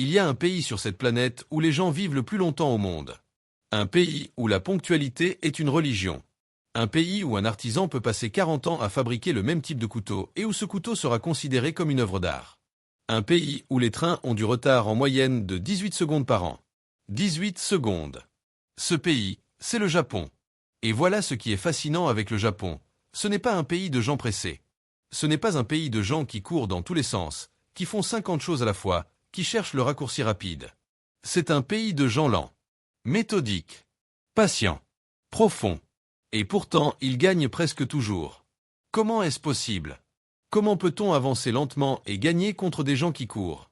Il y a un pays sur cette planète où les gens vivent le plus longtemps au monde. Un pays où la ponctualité est une religion. Un pays où un artisan peut passer 40 ans à fabriquer le même type de couteau et où ce couteau sera considéré comme une œuvre d'art. Un pays où les trains ont du retard en moyenne de 18 secondes par an. 18 secondes. Ce pays, c'est le Japon. Et voilà ce qui est fascinant avec le Japon. Ce n'est pas un pays de gens pressés. Ce n'est pas un pays de gens qui courent dans tous les sens, qui font 50 choses à la fois, qui cherchent le raccourci rapide. C'est un pays de gens lents, méthodiques, patients, profonds. Et pourtant, ils gagnent presque toujours. Comment est-ce possible? Comment peut-on avancer lentement et gagner contre des gens qui courent?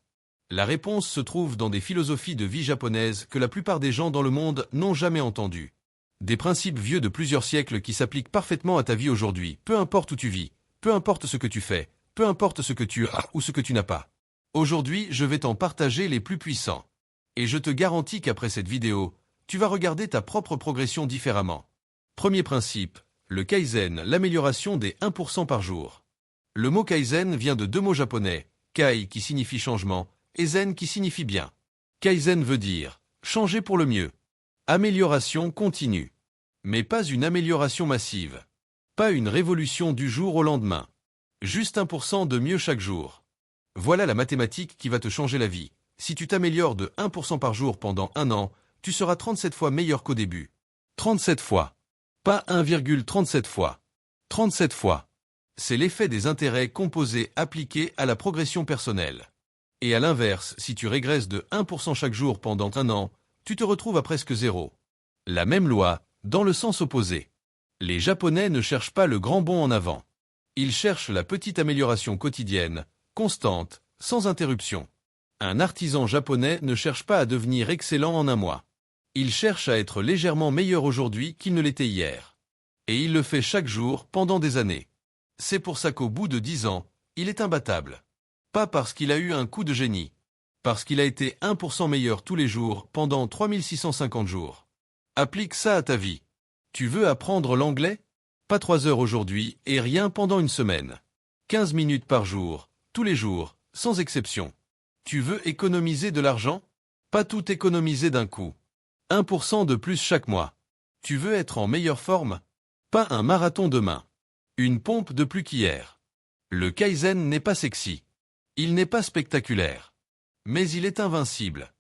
La réponse se trouve dans des philosophies de vie japonaises que la plupart des gens dans le monde n'ont jamais entendues. Des principes vieux de plusieurs siècles qui s'appliquent parfaitement à ta vie aujourd'hui, peu importe où tu vis, peu importe ce que tu fais, peu importe ce que tu as ou ce que tu n'as pas. Aujourd'hui, je vais t'en partager les plus puissants. Et je te garantis qu'après cette vidéo, tu vas regarder ta propre progression différemment. Premier principe, le Kaizen, l'amélioration des 1% par jour. Le mot Kaizen vient de deux mots japonais, Kai qui signifie changement, et Zen qui signifie bien. Kaizen veut dire changer pour le mieux. Amélioration continue. Mais pas une amélioration massive. Pas une révolution du jour au lendemain. Juste 1% de mieux chaque jour. Voilà la mathématique qui va te changer la vie. Si tu t'améliores de 1% par jour pendant un an, tu seras 37 fois meilleur qu'au début. 37 fois. Pas 1,37 fois. 37 fois. C'est l'effet des intérêts composés appliqués à la progression personnelle. Et à l'inverse, si tu régresses de 1% chaque jour pendant un an, tu te retrouves à presque zéro. La même loi, dans le sens opposé. Les Japonais ne cherchent pas le grand bond en avant. Ils cherchent la petite amélioration quotidienne, constante, sans interruption. Un artisan japonais ne cherche pas à devenir excellent en un mois. Il cherche à être légèrement meilleur aujourd'hui qu'il ne l'était hier. Et il le fait chaque jour pendant des années. C'est pour ça qu'au bout de 10 ans, il est imbattable. Pas parce qu'il a eu un coup de génie. Parce qu'il a été 1% meilleur tous les jours pendant 3650 jours. Applique ça à ta vie. Tu veux apprendre l'anglais? Pas 3 heures aujourd'hui et rien pendant une semaine. 15 minutes par jour, tous les jours, sans exception. Tu veux économiser de l'argent? Pas tout économiser d'un coup. 1% de plus chaque mois. Tu veux être en meilleure forme? Pas un marathon demain. Une pompe de plus qu'hier. Le Kaizen n'est pas sexy. Il n'est pas spectaculaire. Mais il est invincible.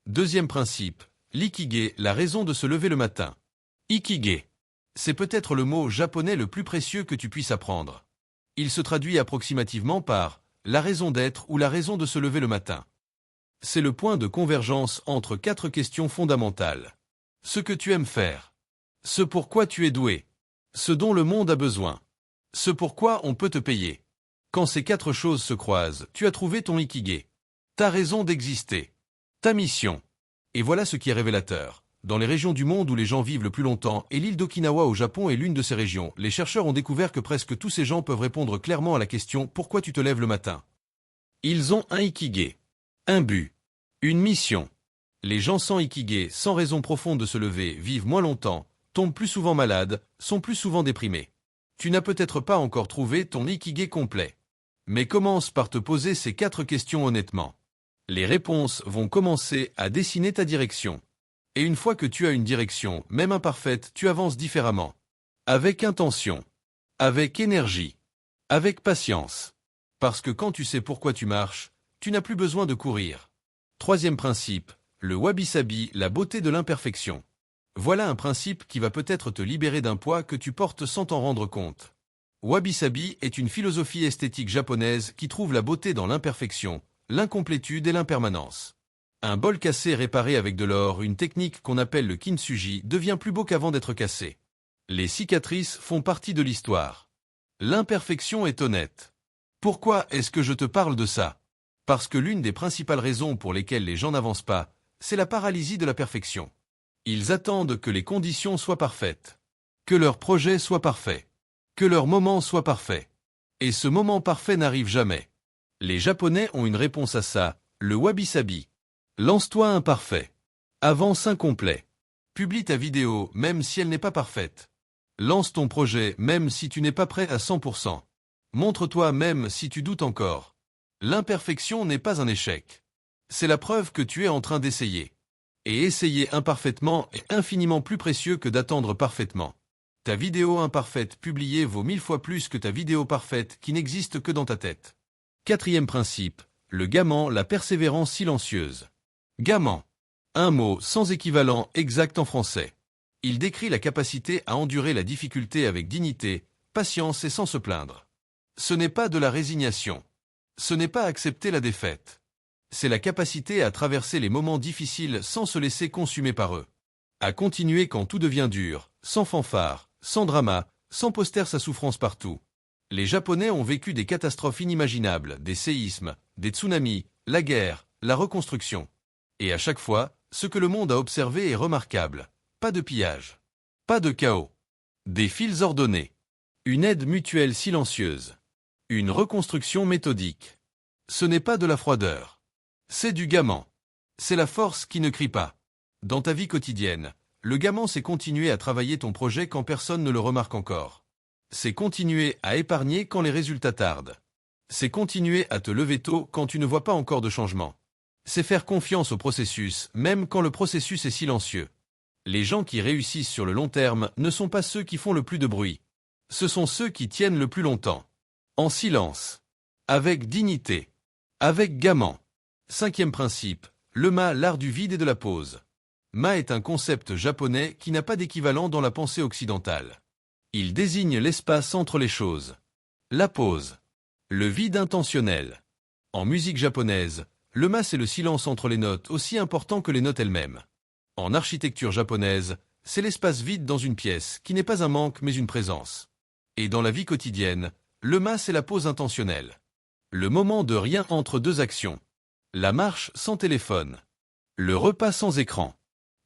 Deuxième principe, l'ikigai, la raison de se lever le matin. Ikigai. C'est peut-être le mot japonais le plus précieux que tu puisses apprendre. Il se traduit approximativement par la raison d'être ou la raison de se lever le matin. C'est le point de convergence entre 4 questions fondamentales. Ce que tu aimes faire. Ce pourquoi tu es doué. Ce dont le monde a besoin. Ce pourquoi on peut te payer. Quand ces 4 choses se croisent, tu as trouvé ton ikigai. Ta raison d'exister. Ta mission. Et voilà ce qui est révélateur. Dans les régions du monde où les gens vivent le plus longtemps, et l'île d'Okinawa au Japon est l'une de ces régions, les chercheurs ont découvert que presque tous ces gens peuvent répondre clairement à la question « Pourquoi tu te lèves le matin ?» Ils ont un ikigai. Un but. Une mission. Les gens sans ikigai, sans raison profonde de se lever, vivent moins longtemps, tombent plus souvent malades, sont plus souvent déprimés. Tu n'as peut-être pas encore trouvé ton ikigai complet. Mais commence par te poser ces 4 questions honnêtement. Les réponses vont commencer à dessiner ta direction. Et une fois que tu as une direction, même imparfaite, tu avances différemment. Avec intention. Avec énergie. Avec patience. Parce que quand tu sais pourquoi tu marches, tu n'as plus besoin de courir. Troisième principe, le wabi-sabi, la beauté de l'imperfection. Voilà un principe qui va peut-être te libérer d'un poids que tu portes sans t'en rendre compte. Wabi-sabi est une philosophie esthétique japonaise qui trouve la beauté dans l'imperfection, l'incomplétude et l'impermanence. Un bol cassé réparé avec de l'or, une technique qu'on appelle le kintsugi, devient plus beau qu'avant d'être cassé. Les cicatrices font partie de l'histoire. L'imperfection est honnête. Pourquoi est-ce que je te parle de ça? Parce que l'une des principales raisons pour lesquelles les gens n'avancent pas, c'est la paralysie de la perfection. Ils attendent que les conditions soient parfaites. Que leur projet soit parfait. Que leur moment soit parfait. Et ce moment parfait n'arrive jamais. Les Japonais ont une réponse à ça, le wabi-sabi. Lance-toi imparfait. Avance incomplet. Publie ta vidéo même si elle n'est pas parfaite. Lance ton projet même si tu n'es pas prêt à 100%. Montre-toi même si tu doutes encore. L'imperfection n'est pas un échec. C'est la preuve que tu es en train d'essayer. Et essayer imparfaitement est infiniment plus précieux que d'attendre parfaitement. Ta vidéo imparfaite publiée vaut 1000 fois plus que ta vidéo parfaite qui n'existe que dans ta tête. Quatrième principe, le gaiement, la persévérance silencieuse. Gaiement. Un mot sans équivalent exact en français. Il décrit la capacité à endurer la difficulté avec dignité, patience et sans se plaindre. Ce n'est pas de la résignation. Ce n'est pas accepter la défaite. C'est la capacité à traverser les moments difficiles sans se laisser consumer par eux. À continuer quand tout devient dur, sans fanfare, sans drama, sans poster sa souffrance partout. Les Japonais ont vécu des catastrophes inimaginables, des séismes, des tsunamis, la guerre, la reconstruction. Et à chaque fois, ce que le monde a observé est remarquable. Pas de pillage. Pas de chaos. Des fils ordonnés. Une aide mutuelle silencieuse. Une reconstruction méthodique. Ce n'est pas de la froideur. C'est du gaiement. C'est la force qui ne crie pas. Dans ta vie quotidienne, le gaiement c'est continuer à travailler ton projet quand personne ne le remarque encore. C'est continuer à épargner quand les résultats tardent. C'est continuer à te lever tôt quand tu ne vois pas encore de changement. C'est faire confiance au processus, même quand le processus est silencieux. Les gens qui réussissent sur le long terme ne sont pas ceux qui font le plus de bruit. Ce sont ceux qui tiennent le plus longtemps. En silence. Avec dignité. Avec gaiement. Cinquième principe, le ma, l'art du vide et de la pause. Ma est un concept japonais qui n'a pas d'équivalent dans la pensée occidentale. Il désigne l'espace entre les choses. La pause. Le vide intentionnel. En musique japonaise, le ma c'est le silence entre les notes aussi important que les notes elles-mêmes. En architecture japonaise, c'est l'espace vide dans une pièce qui n'est pas un manque mais une présence. Et dans la vie quotidienne, le ma c'est la pause intentionnelle. Le moment de rien entre deux actions. La marche sans téléphone. Le repas sans écran.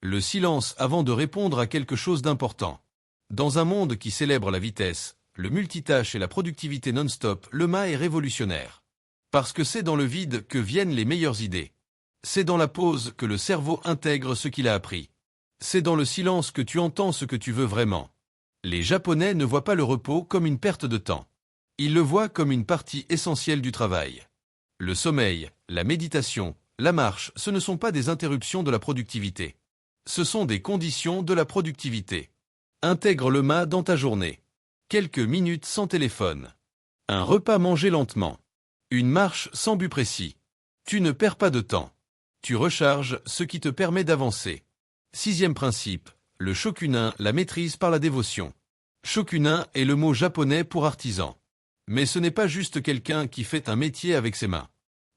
Le silence avant de répondre à quelque chose d'important. Dans un monde qui célèbre la vitesse, le multitâche et la productivité non-stop, le ma est révolutionnaire. Parce que c'est dans le vide que viennent les meilleures idées. C'est dans la pause que le cerveau intègre ce qu'il a appris. C'est dans le silence que tu entends ce que tu veux vraiment. Les Japonais ne voient pas le repos comme une perte de temps. Ils le voient comme une partie essentielle du travail. Le sommeil, la méditation, la marche, ce ne sont pas des interruptions de la productivité. Ce sont des conditions de la productivité. Intègre le ma dans ta journée. Quelques minutes sans téléphone. Un repas mangé lentement. Une marche sans but précis. Tu ne perds pas de temps. Tu recharges ce qui te permet d'avancer. Sixième principe, le shokunin, la maîtrise par la dévotion. Shokunin est le mot japonais pour artisan. Mais ce n'est pas juste quelqu'un qui fait un métier avec ses mains.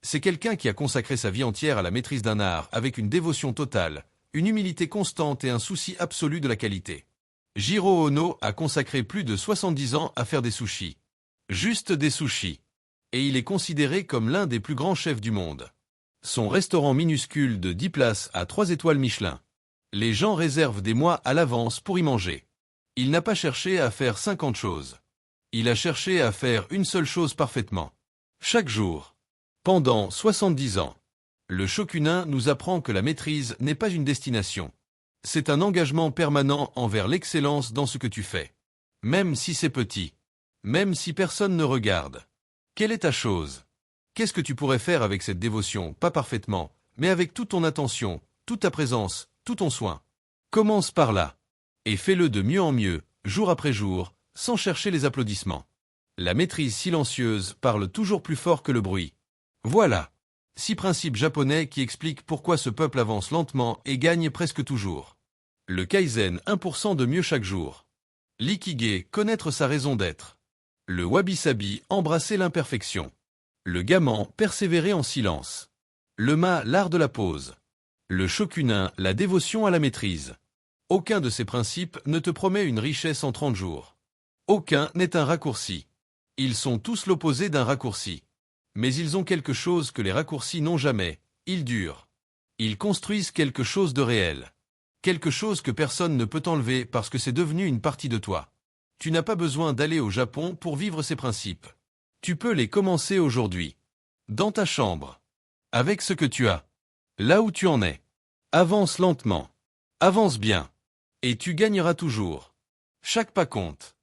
C'est quelqu'un qui a consacré sa vie entière à la maîtrise d'un art avec une dévotion totale, une humilité constante et un souci absolu de la qualité. Jiro Ono a consacré plus de 70 ans à faire des sushis. Juste des sushis. Et il est considéré comme l'un des plus grands chefs du monde. Son restaurant minuscule de 10 places a 3 étoiles Michelin. Les gens réservent des mois à l'avance pour y manger. Il n'a pas cherché à faire 50 choses. Il a cherché à faire une seule chose parfaitement. Chaque jour. Pendant 70 ans. Le shokunin nous apprend que la maîtrise n'est pas une destination. C'est un engagement permanent envers l'excellence dans ce que tu fais. Même si c'est petit. Même si personne ne regarde. Quelle est ta chose? Qu'est-ce que tu pourrais faire avec cette dévotion, pas parfaitement, mais avec toute ton attention, toute ta présence, tout ton soin? Commence par là. Et fais-le de mieux en mieux, jour après jour, sans chercher les applaudissements. La maîtrise silencieuse parle toujours plus fort que le bruit. Voilà. 6 principes japonais qui expliquent pourquoi ce peuple avance lentement et gagne presque toujours. Le kaizen, 1% de mieux chaque jour. L'ikigai, connaître sa raison d'être. Le wabi-sabi, embrasser l'imperfection. Le gaiement, persévérer en silence. Le ma, l'art de la pause. Le shokunin, la dévotion à la maîtrise. Aucun de ces principes ne te promet une richesse en 30 jours. Aucun n'est un raccourci. Ils sont tous l'opposé d'un raccourci. Mais ils ont quelque chose que les raccourcis n'ont jamais, ils durent. Ils construisent quelque chose de réel. Quelque chose que personne ne peut enlever parce que c'est devenu une partie de toi. Tu n'as pas besoin d'aller au Japon pour vivre ces principes. Tu peux les commencer aujourd'hui. Dans ta chambre. Avec ce que tu as. Là où tu en es. Avance lentement. Avance bien. Et tu gagneras toujours. Chaque pas compte.